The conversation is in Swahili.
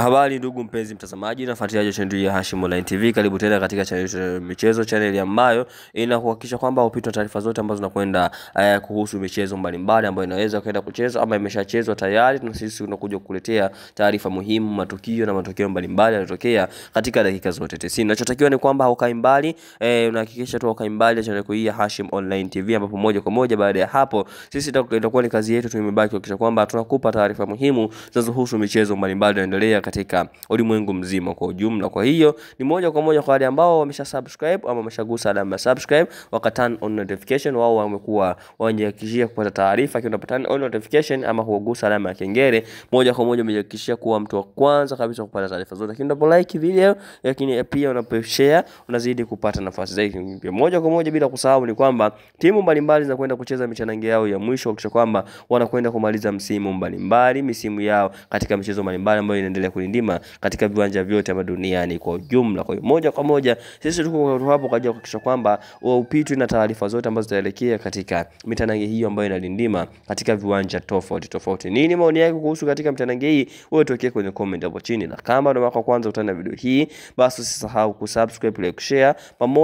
Habari ndugu mpenzi mtazamaji na mfuatiliaji wa channel ya Hashim Online TV. Karibu tena katika channel ya michezo, channel ambayo inakuhakikisha kwamba upitwa taarifa zote ambazo zinakwenda kuhusu michezo mbalimbali ambayo inaweza kwenda kuchezwa ama imeshachezwa tayari, na sisi tunakuja kukuletea taarifa muhimu, matukio na matokeo mbalimbali yanayotokea katika dakika zote 90. Unachotakiwa ni kwamba ukae mbali, unahakikisha tu ukae mbali channel hii ya Hashim Online TV, ambapo moja kwa moja baada ya hapo sisi itakuwa ni kazi yetu tumebaki kuhakikisha kwamba tunakupa taarifa muhimu zinazohusu michezo mbalimbali inaendelea katika ulimwengu mzima kwa ujumla. Kwa hiyo ni moja kwa moja kwa wale ambao wamesha subscribe ama wameshagusa alama ya subscribe waka turn on notification, wao wamekuwa wanajihakikishia kupata taarifa kiona turn on notification ama kugusa alama ya kengele, moja kwa moja umejihakikishia kuwa mtu wa kwanza kabisa kupata taarifa zote. Lakini unapo like video, lakini pia unapo share, unazidi kupata nafasi zaidi. Moja kwa moja bila kusahau ni kwamba timu mbalimbali zinakwenda kucheza michanange yao ya mwisho kisha kwamba wanakwenda kumaliza msimu mbalimbali, misimu yao katika michezo mbalimbali ambayo inaendelea kulindima katika viwanja vyote hapa duniani kwa ujumla. Kwa hiyo moja kwa moja sisi tuko hapo kwa ajili ya kuhakikisha kwamba upitwi na taarifa zote ambazo zitaelekea katika mitanange hiyo ambayo inalindima katika viwanja tofauti tofauti. Nini maoni yako kuhusu katika mitanange hii? Wewe tuwekee kwenye comment hapo chini, na kama ndio mara ya kwanza utana video hii, basi usisahau kusubscribe, like, share pamoja